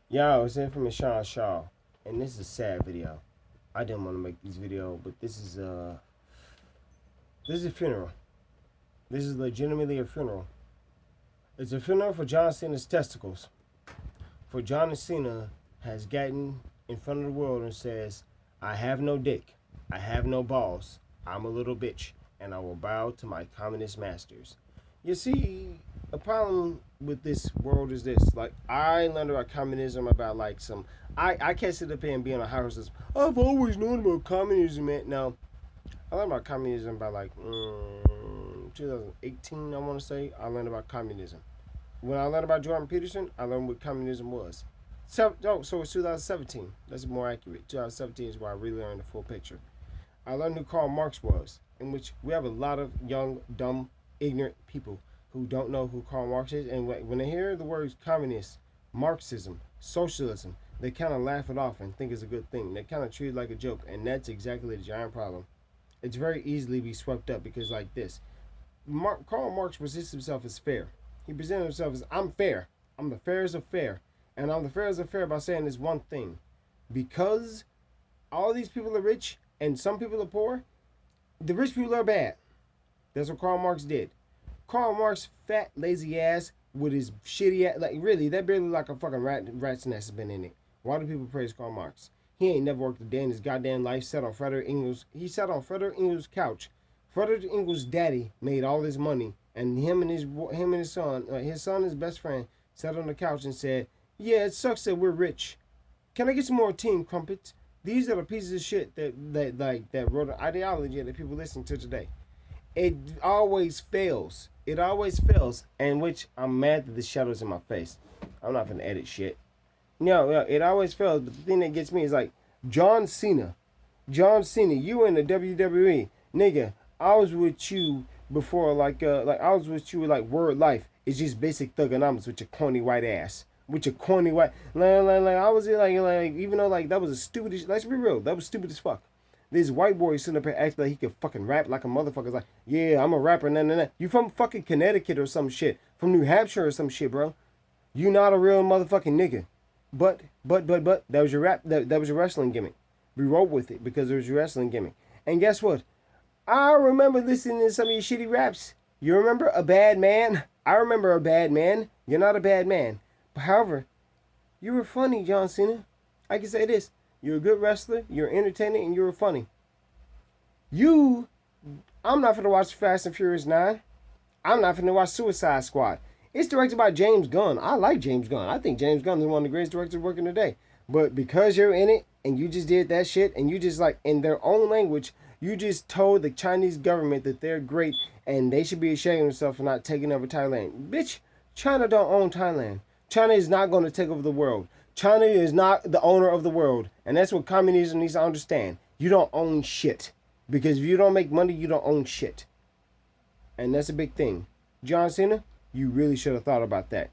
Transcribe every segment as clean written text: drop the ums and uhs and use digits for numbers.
Yo, it's Infamous Sean Shaw, and this is a sad video. I didn't want to make this video, but this is a funeral. This is legitimately a funeral. It's a funeral for John Cena's testicles. For John Cena has gotten in front of the world and says, "I have no dick, I have no balls, I'm a little bitch, and I will bow to my communist masters." You see, the problem with this world is this. Like, I learned about communism about like some. I can't sit up here and be on a high horse. And say, I've always known about communism, man. No, I learned about communism by like 2018. I want to say I learned about communism. When I learned about Jordan Peterson, I learned what communism was. So it's 2017. That's more accurate. 2017 is where I really learned the full picture. I learned who Karl Marx was, in which we have a lot of young, dumb, ignorant people who don't know who Karl Marx is, and when they hear the words communist, Marxism, socialism, they kind of laugh it off and think it's a good thing. They kind of treat it like a joke, and that's exactly the giant problem. It's very easily be swept up because like this, Karl Marx presents himself as fair. He presented himself as, I'm fair. I'm the fairest of fair. And I'm the fairest of fair by saying this one thing. Because all these people are rich and some people are poor, the rich people are bad. That's what Karl Marx did. Karl Marx, fat, lazy ass, with his shitty ass, like really, that barely like a fucking rat's nest has been in it. Why do people praise Karl Marx? He ain't never worked a day in his goddamn life. He sat on Frederick Engels' couch. Frederick Engels' daddy made all his money, and him and his son, his best friend, sat on the couch and said, "Yeah, it sucks that we're rich. Can I get some more team crumpets?" These are the pieces of shit that wrote an ideology that people listen to today. It always fails. It always fails. And which I'm mad that the shadow's in my face. I'm not gonna edit shit. No, it always fails. But the thing that gets me is like John Cena. John Cena, you in the WWE, nigga. I was with you before, like I was with you with like Word Life. It's just basic thugonomics with your corny white ass. With your corny white, like I was like even though like that was a stupid. Let's be real, that was stupid as fuck. This white boy sitting up here acting like he could fucking rap like a motherfucker. Like, yeah, I'm a rapper. Nah. You from fucking Connecticut or some shit. From New Hampshire or some shit, bro. You not a real motherfucking nigga. But, that was your rap, that was your wrestling gimmick. We rolled with it because it was your wrestling gimmick. And guess what? I remember listening to some of your shitty raps. You remember A Bad Man? I remember A Bad Man. You're not a bad man. But however, you were funny, John Cena. I can say this. You're a good wrestler, you're entertaining, and you're funny. I'm not finna watch Fast and Furious 9. I'm not finna watch Suicide Squad. It's directed by James Gunn. I like James Gunn. I think James Gunn is one of the greatest directors working today. But because you're in it, and you just did that shit, and you just like, in their own language, you just told the Chinese government that they're great, and they should be ashamed of themselves for not taking over Thailand. Bitch, China don't own Thailand. China is not going to take over the world. China is not the owner of the world. And that's what communism needs to understand. You don't own shit. Because if you don't make money, you don't own shit. And that's a big thing. John Cena, you really should have thought about that.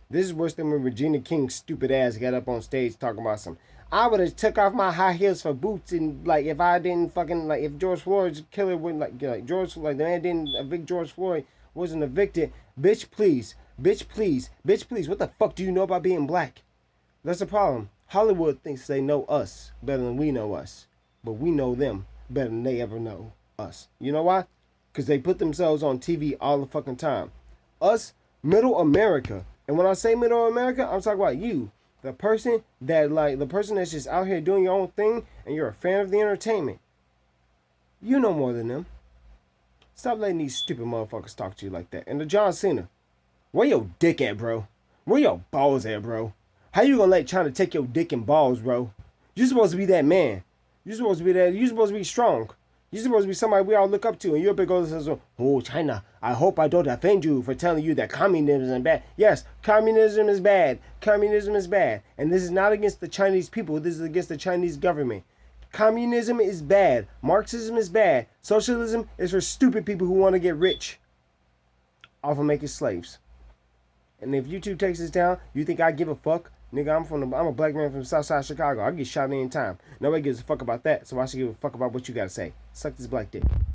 This is worse than when Regina King's stupid ass got up on stage talking about some. I would have took off my high heels for boots and like if I didn't fucking like if George Floyd's killer wouldn't like the man didn't evict George Floyd wasn't evicted. Bitch please. Bitch please. Bitch please. What the fuck do you know about being black? That's the problem. Hollywood thinks they know us better than we know us. But we know them better than they ever know us. You know why? Because they put themselves on TV all the fucking time. Us, middle America. And when I say middle America, I'm talking about you. The person that's just out here doing your own thing and you're a fan of the entertainment. You know more than them. Stop letting these stupid motherfuckers talk to you like that. And the John Cena, where your dick at, bro? Where your balls at, bro? How you gonna let China take your dick and balls, bro? You're supposed to be that man. You're supposed to be that. You're supposed to be strong. You're supposed to be somebody we all look up to. And you're a big old says, "Oh, China, I hope I don't offend you for telling you that communism is bad." Yes, communism is bad. Communism is bad. And this is not against the Chinese people. This is against the Chinese government. Communism is bad. Marxism is bad. Socialism is for stupid people who want to get rich off of making slaves. And if YouTube takes this down, you think I give a fuck? Nigga, I'm a black man from Southside Chicago. I get shot any time. Nobody gives a fuck about that, so I should give a fuck about what you gotta say. Suck this black dick.